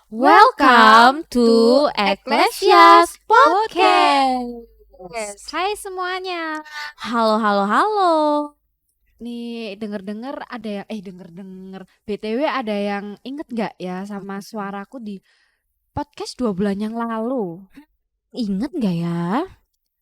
Welcome to Ecclesias Podcast. Hai semuanya. Halo. Nih denger-denger ada yang BTW ada yang inget gak ya sama suaraku di podcast 2 bulan yang lalu? Ingat gak ya?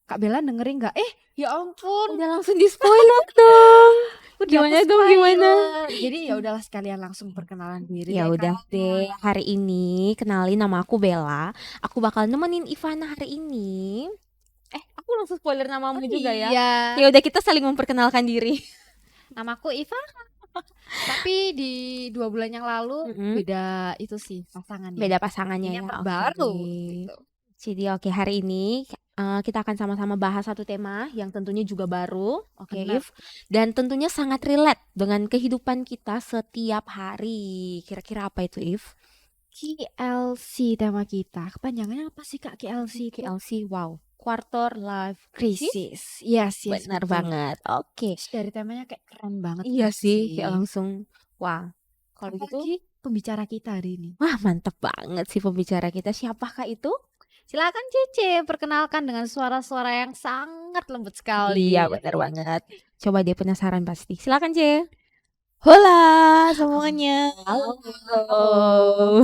Kak Bella dengerin gak? Ya ampun. Udah langsung di spoiler dong. Gimana Dapet dong spoiler. gimana? Jadi ya udahlah sekalian langsung perkenalan diri. Ya udah deh, hari ini kenalin, nama aku Bella. Aku bakal nemenin Ivana hari ini. Aku langsung spoiler namamu juga ya. Iya. Ya udah, kita saling memperkenalkan diri. Namaku Ivana. Tapi di 2 bulan yang lalu beda itu sih pasangannya. Beda pasangannya Ini ya. yang terbaru. Oke. Gitu. Jadi hari ini kita akan sama-sama bahas satu tema yang tentunya juga baru, oke, Benar. If, dan tentunya sangat relate dengan kehidupan kita setiap hari. Kira-kira apa itu, If? KLC tema kita. Kepanjangannya apa sih Kak KLC? KLC, wow, Quarter Life Crisis. Yes, Benar betul. banget. Oke. Dari temanya kayak keren banget. Iya sih, kayak langsung, wah. Kalau gitu, Apalagi pembicara kita hari ini. wah mantap banget sih pembicara kita. Siapakah itu? Silakan Cece, perkenalkan dengan suara-suara yang sangat lembut sekali. Iya, benar banget. Coba dia penasaran pasti. Silakan, Ce. Hola semuanya. Halo.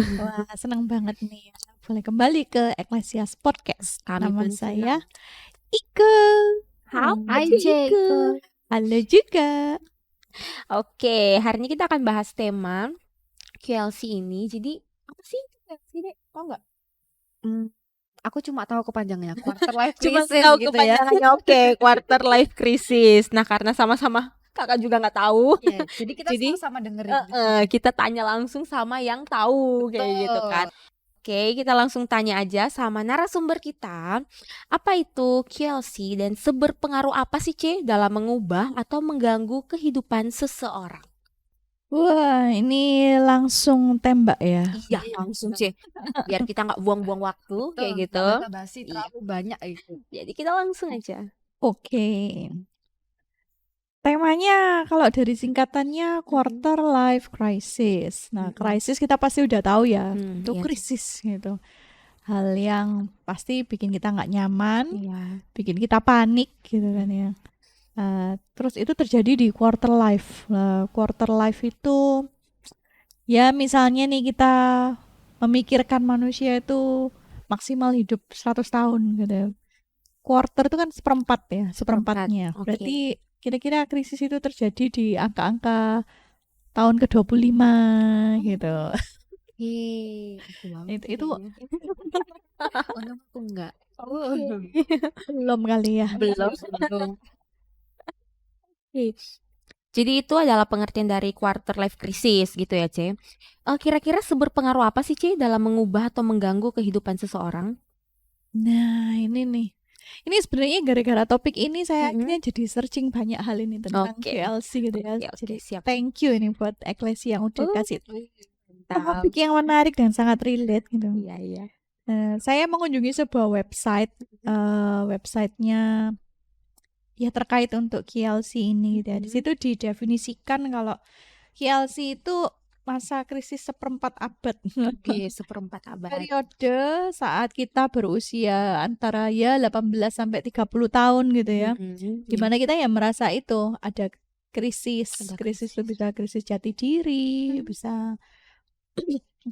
Wah, senang banget nih boleh kembali ke Ecclesias Podcast. Kami Nama pun saya Ike. Hai Ike. Cece. Halo juga. Oke, hari ini kita akan bahas tema KLC ini. Jadi apa sih KLC, Dek? Tahu nggak? Aku cuma tahu kepanjangannya Quarter Life Cuma Crisis tahu gitu ya. kepanjangannya. Oke, Quarter Life Crisis. Nah, karena sama-sama kakak juga nggak tahu, Iya, jadi kita Jadi, sama-sama dengerin. kita tanya langsung sama yang tahu kayak gitu kan. Oke, kita langsung tanya aja sama narasumber kita. Apa itu KLC dan seberpengaruh apa sih, Ce, dalam mengubah atau mengganggu kehidupan seseorang? Wah, ini langsung tembak ya. Iya, langsung, Ce. Biar kita nggak buang-buang waktu kayak gitu. Basa-basi terlalu banyak itu. Jadi kita langsung aja. Oke. Temanya kalau dari singkatannya Quarter Life Crisis. Nah, krisis kita pasti udah tahu ya. Itu Iya, Ce. krisis gitu. Hal yang pasti bikin kita nggak nyaman, Iya. bikin kita panik gitu kan ya. Terus itu terjadi di quarter life. Quarter life itu ya misalnya nih kita memikirkan manusia itu maksimal hidup 100 tahun gitu ya. Quarter itu kan seperempat ya, seperempatnya. Oke. Berarti kira-kira krisis itu terjadi di angka-angka tahun ke-25 gitu. Itu Aku enggak. belum kali ya. Belum. Jadi itu adalah pengertian dari quarter life crisis gitu ya, Ce. Kira-kira seberpengaruh apa sih, Ce, dalam mengubah atau mengganggu kehidupan seseorang? Nah, ini nih. Ini sebenarnya gara-gara topik ini saya akhirnya jadi searching banyak hal ini tentang Oke. KLC gitu ya. Oke, Jadi siap. thank you ini buat Ecclesia yang udah kasih Mantap. topik yang menarik dan sangat relate gitu. Iya. Saya mengunjungi sebuah website, websitenya ya terkait untuk KLC ini gitu ya. Di situ didefinisikan kalau KLC itu masa krisis seperempat abad. Oke, seperempat abad. Periode saat kita berusia antara ya 18 sampai 30 tahun gitu ya. Dimana kita ya merasa itu ada krisis itu bisa krisis jati diri, bisa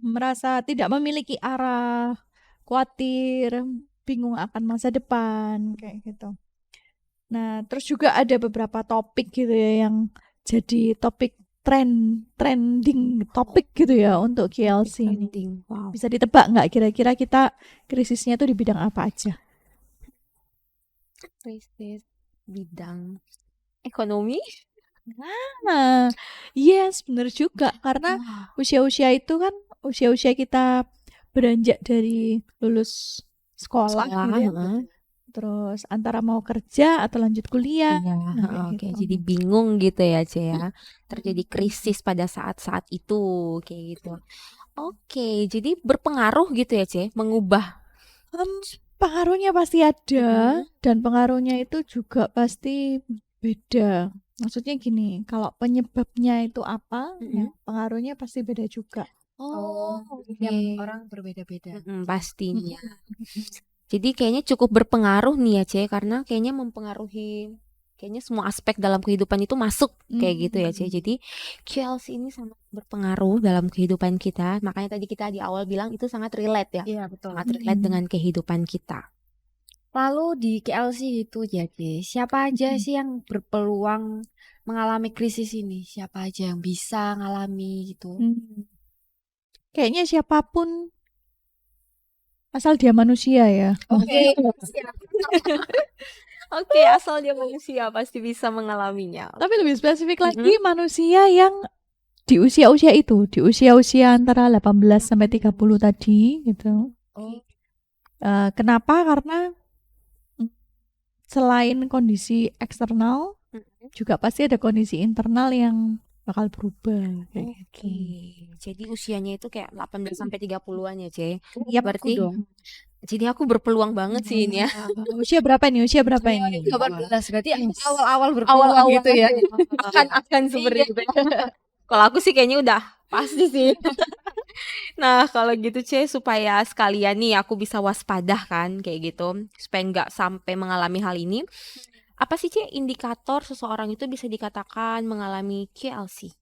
merasa tidak memiliki arah, khawatir, bingung akan masa depan kayak gitu. Nah, terus juga ada beberapa topik gitu ya yang jadi topik trending topik gitu ya untuk KLC ini. Wow. Bisa ditebak nggak kira-kira kita krisisnya tuh di bidang apa aja? Krisis bidang ekonomi. Nah, yes, bener juga karena usia-usia itu kan usia-usia kita beranjak dari lulus sekolah gitu ya. Terus antara mau kerja atau lanjut kuliah. Oke, jadi bingung gitu ya, Ce ya. Terjadi krisis pada saat-saat itu kayak gitu. Oke, jadi berpengaruh gitu ya, Ce, mengubah. Pengaruhnya pasti ada dan pengaruhnya itu juga pasti beda. Maksudnya gini, kalau penyebabnya itu apa, ya, pengaruhnya pasti beda juga. Tiap oke. orang berbeda-beda. Pastinya. Jadi kayaknya cukup berpengaruh nih ya, Ce, karena kayaknya mempengaruhi kayaknya semua aspek dalam kehidupan itu masuk kayak gitu ya, Ce. Jadi QLC ini sangat berpengaruh dalam kehidupan kita. Makanya tadi kita di awal bilang itu sangat relate ya. Iya, betul. Sangat relate dengan kehidupan kita. Lalu di KLC itu jadi siapa aja sih yang berpeluang mengalami krisis ini? Siapa aja yang bisa ngalami gitu? Kayaknya siapapun asal dia manusia ya. Oke. Oke, asal dia manusia pasti bisa mengalaminya. Tapi lebih spesifik lagi manusia yang di usia-usia itu, di usia-usia antara 18 sampai 30 tadi gitu. Oh, Kenapa? Karena selain kondisi eksternal, juga pasti ada kondisi internal yang bakal berubah kayak Oke. gitu. Jadi usianya itu kayak 18 sampai 30-an ya, Ce. Iya, Berarti dong. jadi aku berpeluang banget sih ini ya. Usia berapa nih? Usia berapa ini? 18 berarti awal-awal berpeluang Awal-awal gitu ya. akan seperti itu. Kalau aku sih kayaknya udah pasti sih. Nah, kalau gitu Ce, supaya sekalian nih aku bisa waspada kan kayak gitu, supaya nggak sampai mengalami hal ini. Apa sih Ce indikator seseorang itu bisa dikatakan mengalami QLC?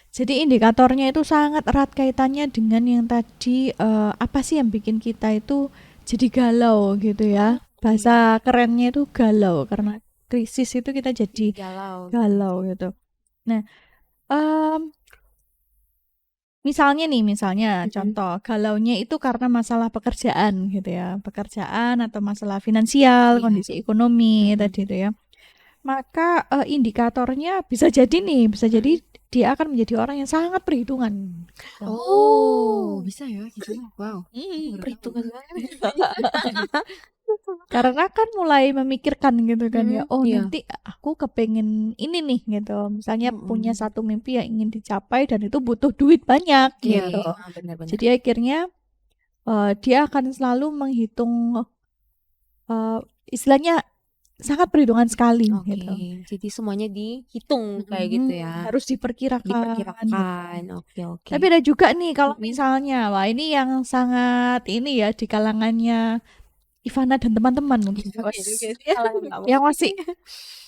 Jadi indikatornya itu sangat erat kaitannya dengan yang tadi apa sih yang bikin kita itu jadi galau gitu ya. Bahasa kerennya itu galau karena krisis itu kita jadi galau gitu. Nah, misalnya contoh galaunya itu karena masalah pekerjaan gitu ya. Pekerjaan atau masalah finansial, kondisi ekonomi tadi itu ya. Maka indikatornya bisa jadi dia akan menjadi orang yang sangat perhitungan. Oh, bisa ya gitu. Wow. Perhitungan. Karena kan mulai memikirkan gitu kan ya. Oh, iya. nanti aku kepengen ini nih gitu. Misalnya punya satu mimpi yang ingin dicapai dan itu butuh duit banyak gitu. Benar-benar. Jadi akhirnya dia akan selalu menghitung istilahnya sangat perhitungan sekali Oke, gitu. jadi semuanya dihitung kayak gitu ya. Harus diperkirakan. Oke. Tapi ada juga nih kalau misalnya, wah ini yang sangat ini ya di kalangannya Ivana dan teman-teman mungkin. Yang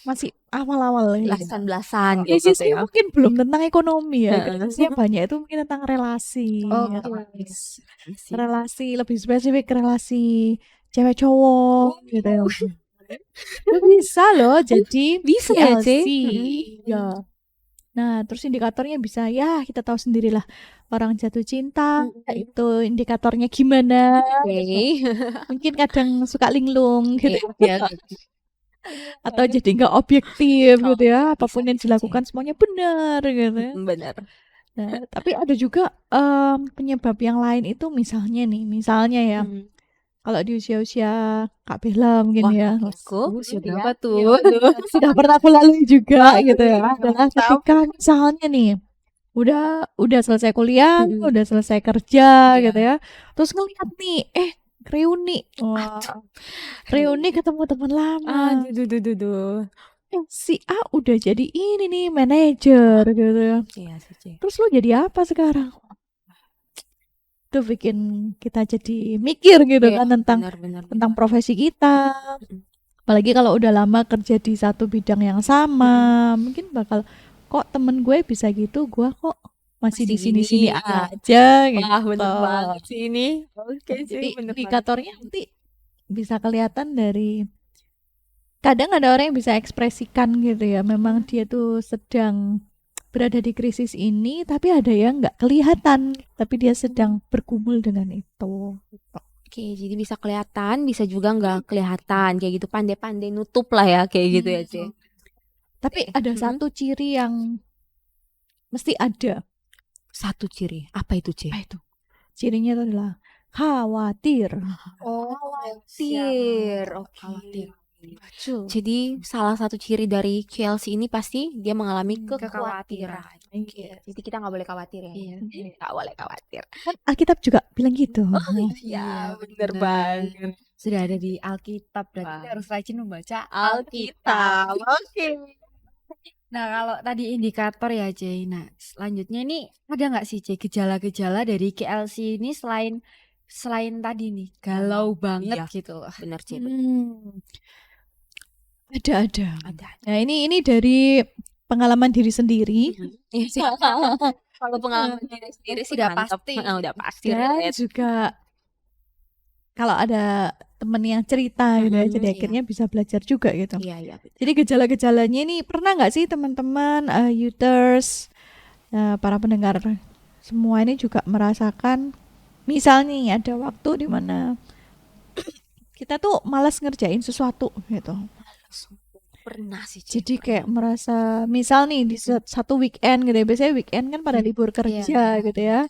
masih awal-awal ya. Belasan-belasan Krisisnya mungkin belum tentang ekonomi ya. Krisisnya banyak itu mungkin tentang relasi. Relasi lebih spesifik relasi cewek cowok gitu ya. Bisa loh jadi Bisa ya, PLC. Ce? Ya. Nah, terus indikatornya bisa ya kita tahu sendirilah orang jatuh cinta itu indikatornya gimana. Mungkin kadang suka linglung gitu. Atau jadi nggak objektif gitu ya. Apapun yang dilakukan semuanya benar gitu. Benar. Nah, tapi ada juga penyebab yang lain itu misalnya ya. Kalau di usia-usia Kak Bella mungkin ya. Aku Usia berapa tuh? Sudah pernah aku lalui juga gitu ya. Adalah ketika misalnya nih udah selesai kuliah, udah selesai kerja gitu ya. Terus ngeliat nih, reuni. Wah. Reuni ketemu teman lama. Si A udah jadi ini nih manajer gitu ya. Iya sih. Terus lu jadi apa sekarang? Itu bikin kita jadi mikir gitu kan tentang profesi kita. Apalagi kalau udah lama kerja di satu bidang yang sama, mungkin bakal kok temen gue bisa gitu, gue kok masih di sini-sini aja gitu. Wah, bener banget sih ini. Oke Jadi sih, bener indikatornya nanti bisa kelihatan dari kadang ada orang yang bisa ekspresikan gitu ya, memang dia tuh sedang berada di krisis ini, tapi ada yang nggak kelihatan, tapi dia sedang bergumul dengan itu. Oke, jadi bisa kelihatan, bisa juga nggak kelihatan kayak gitu, pandai-pandai nutup lah ya kayak gitu ya, Ce. Tapi ada satu ciri yang mesti ada. Satu ciri, apa itu, Ce? Apa itu? Cirinya itu adalah khawatir. Khawatir. Oke. Jadi salah satu ciri dari QLC ini pasti dia mengalami kekhawatiran. Jadi kita nggak boleh khawatir ya. Nggak boleh khawatir. Alkitab juga bilang gitu. Iya, bener banget. Sudah ada di Alkitab, berarti kita harus rajin membaca Alkitab. Oke. Nah, kalau tadi indikator ya, Jay. Nah, selanjutnya ini ada nggak sih, Jay, gejala-gejala dari KLC ini selain tadi nih, galau banget Iya, gitu loh. benar C. Ada. Ada. Nah, ini dari pengalaman diri sendiri Iya sih. Kalau pengalaman diri sendiri sih Udah mantap. pasti. Udah pasti dan relate. juga kalau ada temen yang cerita gitu ya, jadi Iya. akhirnya bisa belajar juga gitu. Iya, betul. Jadi gejala-gejalanya ini pernah nggak sih teman-teman Youters, para pendengar semua ini juga merasakan, misalnya nih ada waktu di mana kita tuh malas ngerjain sesuatu gitu. Pernah sih, C. Jadi kayak merasa, misal nih di satu weekend gitu ya, biasanya weekend kan pada libur kerja gitu ya.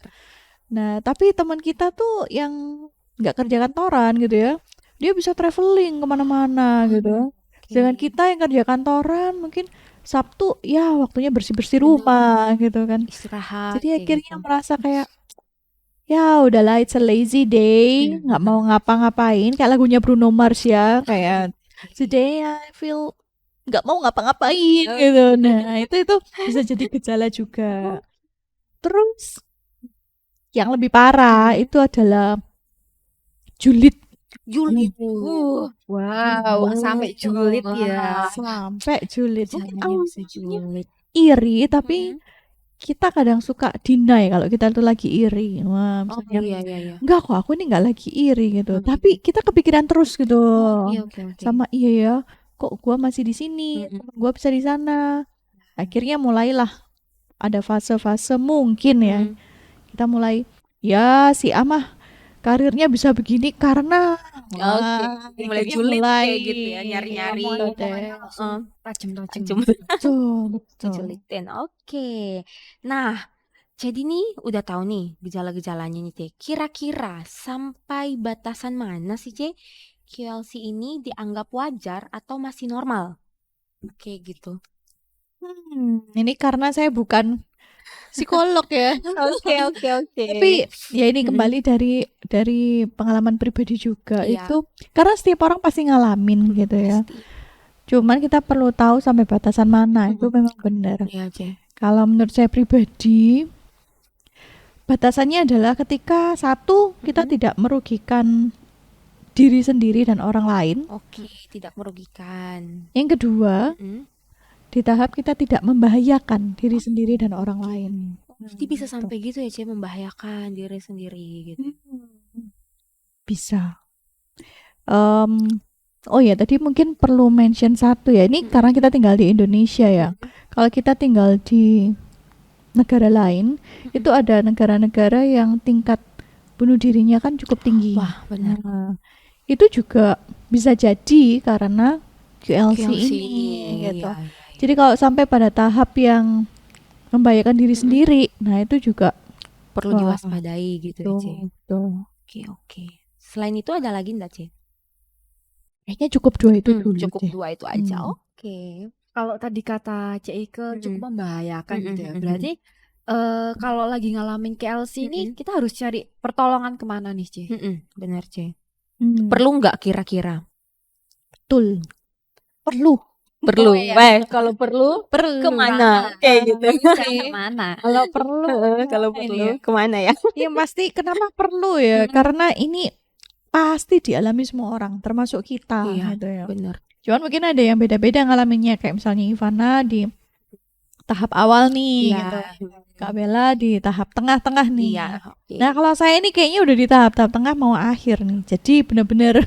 Nah, tapi teman kita tuh yang nggak kerja kantoran gitu ya, dia bisa traveling kemana-mana gitu. Dengan kita yang kerja kantoran mungkin Sabtu ya waktunya bersih-bersih rumah gitu kan. Istirahat. Jadi kayak akhirnya gitu. merasa kayak ya udahlah, it's a lazy day, nggak mau ngapa-ngapain, kayak lagunya Bruno Mars ya, kayak today I feel nggak mau ngapa-ngapain gitu. Nah, itu bisa jadi gejala juga. Terus yang lebih parah itu adalah julid. Julid. Wow, sampai julid ya. Sampai julid. Mungkin Gejalanya bisa awalnya julid. iri, tapi kita kadang suka deny kalau kita tuh lagi iri. Wah, misalnya Iya. enggak kok, aku ini enggak lagi iri gitu. Tapi kita kepikiran terus gitu. Iya, oke. Sama iya ya, kok gua masih di sini, temen gua bisa di sana. Akhirnya mulailah ada fase-fase mungkin ya. Kita mulai ya si Amah karirnya bisa begini karena Mulai julid kayak gitu ya, nyari-nyari. Tajam-tajam. Betul. Dijulitin. Oke. Nah, jadi nih udah tahu nih gejala-gejalanya nih, Teh. Kira-kira sampai batasan mana sih, C? QLC ini dianggap wajar atau masih normal? Kayak gitu. Ini karena saya bukan psikolog ya. Oke. Tapi ya ini kembali dari pengalaman pribadi juga. Iya. Itu karena setiap orang pasti ngalamin gitu ya. Pasti. Cuman kita perlu tahu sampai batasan mana, itu memang benar. Iya, C. Kalau menurut saya pribadi, batasannya adalah ketika satu, kita tidak merugikan diri sendiri dan orang lain. Oke, tidak merugikan. Yang kedua, di tahap kita tidak membahayakan diri sendiri dan orang lain. Jadi bisa sampai gitu ya, C, membahayakan diri sendiri gitu. Bisa. Oh ya, tadi mungkin perlu mention satu ya. Ini karena kita tinggal di Indonesia ya. Kalau kita tinggal di negara lain, itu ada negara-negara yang tingkat bunuh dirinya kan cukup tinggi. Wah, benar. Nah, itu juga bisa jadi karena QLC ini gitu. Iya. Jadi kalau sampai pada tahap yang membahayakan diri sendiri, nah itu juga perlu diwaspadai gitu ya, C. Tuh. Oke. Selain itu ada lagi enggak, C? Kayaknya cukup dua itu dulu. Cukup deh. 2 itu aja. Oke. Kalau tadi kata Cik cukup membahayakan gitu ya. Mm-mm. Berarti kalau lagi ngalamin KLC ini kita harus cari pertolongan kemana nih, Cik? Benar, C. Perlu nggak kira-kira? Betul. Perlu. Perlu. Oh, iya. Kalau perlu kemana? Kemana? Kayak gitu. Kemana? Kalau perlu, Kalau perlu kemana ya? ya pasti kenapa perlu ya? Karena ini pasti dialami semua orang, termasuk kita. Iya, gitu ya. benar. Cuman mungkin ada yang beda-beda ngalaminnya, kayak misalnya Ivana di tahap awal nih, Iya. gitu. Kak Bella di tahap tengah-tengah nih. Iya. Nah kalau saya ini kayaknya udah di tahap tengah mau akhir nih, jadi benar-benar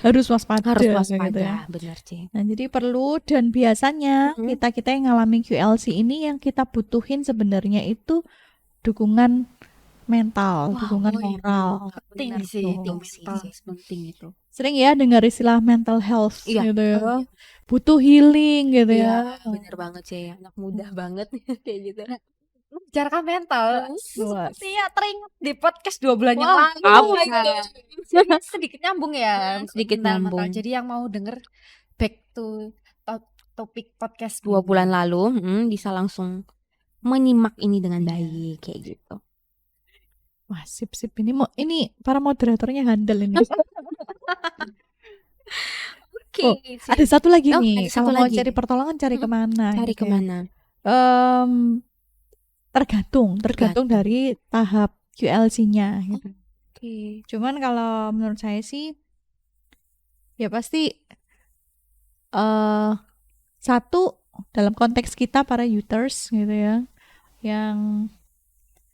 harus waspada. Harus gitu waspada, ya. benar, C. Nah jadi perlu, dan biasanya kita yang ngalamin QLC ini yang kita butuhin sebenarnya itu dukungan mental, dukungan moral. Penting sih, itu mental penting itu. Sering ya dengar istilah mental health Iya. gitu ya. Butuh healing gitu ya. Bener banget, C. Anak muda banget kayak gitu. Membicarakan mental, Luas. sepertinya teringat di podcast 2 bulan yang lalu. apa Jadi sedikit nyambung ya. Sedikit tentang nyambung. mental. Jadi yang mau denger back to topik podcast 2 bulan lalu, bisa langsung menyimak ini dengan baik kayak gitu. Wah, sip ini para moderatornya handal ini. Oke, Oh, Ci. ada satu lagi Oh, nih. ada satu Kalau mau lagi. cari pertolongan cari Mm-mm. kemana? Cari gitu ya. kemana? Tergantung Tergantung. dari tahap QLC-nya gitu. Oke. Cuman kalau menurut saya sih ya pasti satu dalam konteks kita para youthers gitu ya, yang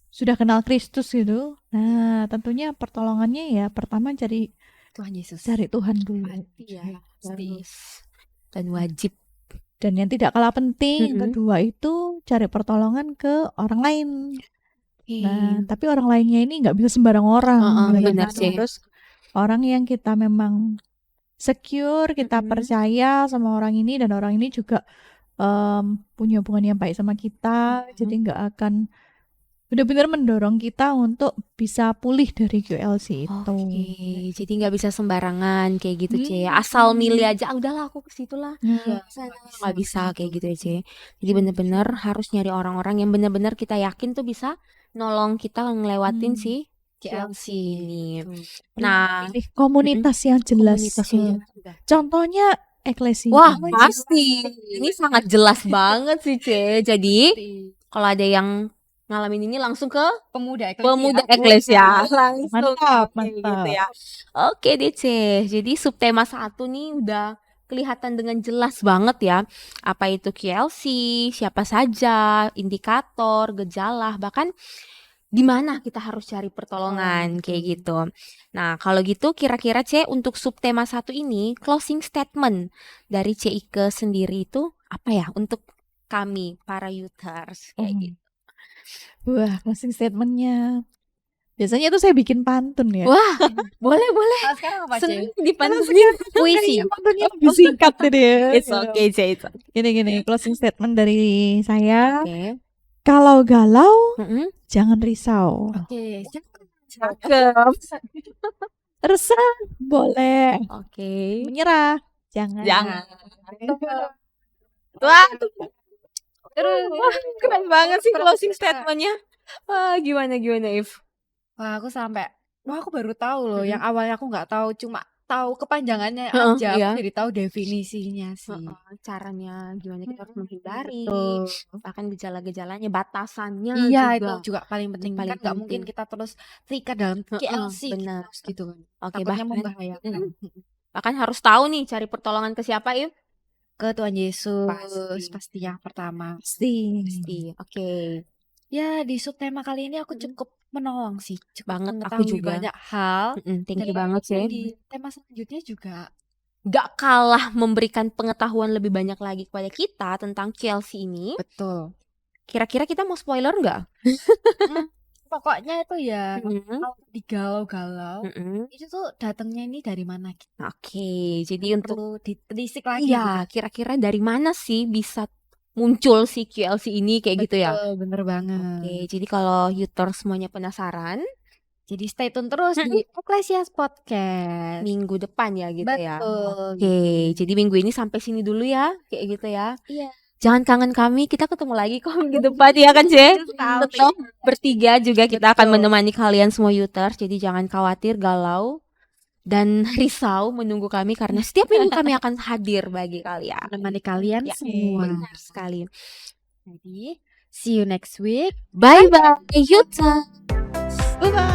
sudah kenal Kristus gitu. Nah, tentunya pertolongannya ya pertama cari Tuhan Yesus. Tuhan dulu. Iya, Pasti. harus dan wajib. Dan yang tidak kalah penting, yang Mm-mm. kedua itu cari pertolongan ke orang lain. Nah, Oke. tapi orang lainnya ini nggak bisa sembarang orang. gitu benar kan. sih. Terus orang yang kita memang secure, kita Mm-mm. percaya sama orang ini, dan orang ini juga punya hubungan yang baik sama kita. Mm-mm. Jadi nggak akan benar-benar mendorong kita untuk bisa pulih dari QLC itu. Oke, jadi nggak bisa sembarangan kayak gitu, C. Hmm. Asal milih aja, "Ah, udahlah aku ke situ lah." Nah, Sana nggak bisa kayak gitu ya, C. Jadi bener-bener harus nyari orang-orang yang bener-bener kita yakin tuh bisa nolong kita ngelewatin si QLC ini. Nah, pilih komunitas yang jelas. komunitas yang jelas. Contohnya eklesia. Wah, pasti. Ini sangat jelas banget sih, C. Jadi, kalau ada yang ngalamin ini langsung ke Pemuda Eklesia. Langsung Mantap, kayak mantap. gitu ya. Oke deh, C. Jadi subtema 1 nih udah kelihatan dengan jelas banget ya. Apa itu QLC, siapa saja, indikator, gejala, bahkan di mana kita harus cari pertolongan kayak gitu. Nah, kalau gitu kira-kira C untuk subtema 1 ini closing statement dari CIKE sendiri itu apa ya untuk kami para youthers kayak gitu. Wah, closing statementnya. Biasanya tuh saya bikin pantun ya. Wah, boleh. Sekarang apa, Seneng Cek? dipantunin. Puisi. Pantunnya lebih singkat tadi ya. It's okay, C. It's okay. Gini, closing statement dari saya. Oke. Kalau galau, Mm-mm. jangan risau. Oke. Cakep. Resah, boleh. Oke. Menyerah, jangan. Jangan. Wah, wah, keren banget sih closing statementnya. Wah, gimana If? Wah, aku baru tahu loh. Mm-mm. Yang awalnya aku nggak tahu, cuma tahu kepanjangannya Heeh, aja. iya. Aku jadi tahu definisinya sih. Caranya gimana kita harus menghindari, Betul. bahkan gejala-gejalanya, batasannya Iya, juga. itu juga paling penting. paling Kan nggak mungkin penting. kita terus terikat dalam QLC benar. terus gitu kan. Oke, Takutnya bahkan membahayakan. bahkan harus tahu nih cari pertolongan ke siapa, If? Ke Tuhan Yesus Pasti. pasti yang pertama. Pasti. Oke. Ya, di subtema kali ini aku cukup menolong sih. Cukup Banget, aku mengetahui juga. banyak hal. Thank you Dan banget sih. di tema selanjutnya juga Gak kalah memberikan pengetahuan lebih banyak lagi kepada kita tentang QLC ini. betul. Kira-kira kita mau spoiler nggak? Pokoknya itu ya Mm-mm. kalau digalau-galau Mm-mm. itu tuh datangnya ini dari mana gitu. Oke, jadi untuk Perlu ditelisik lagi iya, kira-kira dari mana sih bisa muncul si QLC ini kayak gitu ya? Betul, bener banget. Oke, jadi kalau youthers semuanya penasaran, Jadi stay tune terus di Ecclesias Podcast. minggu depan ya gitu ya. Betul. Oke, jadi minggu ini sampai sini dulu ya, kayak gitu ya. Iya. Jangan kangen kami, kita ketemu lagi kok minggu depan ya kan, C? Betul. Bertiga juga kita akan Betul. menemani kalian semua youthers, jadi jangan khawatir, galau, dan risau menunggu kami karena setiap minggu kami akan hadir bagi kalian. Menemani kalian Ya, semua. benar sekali. Jadi, see you next week. Bye-bye, youthers! Bye-bye.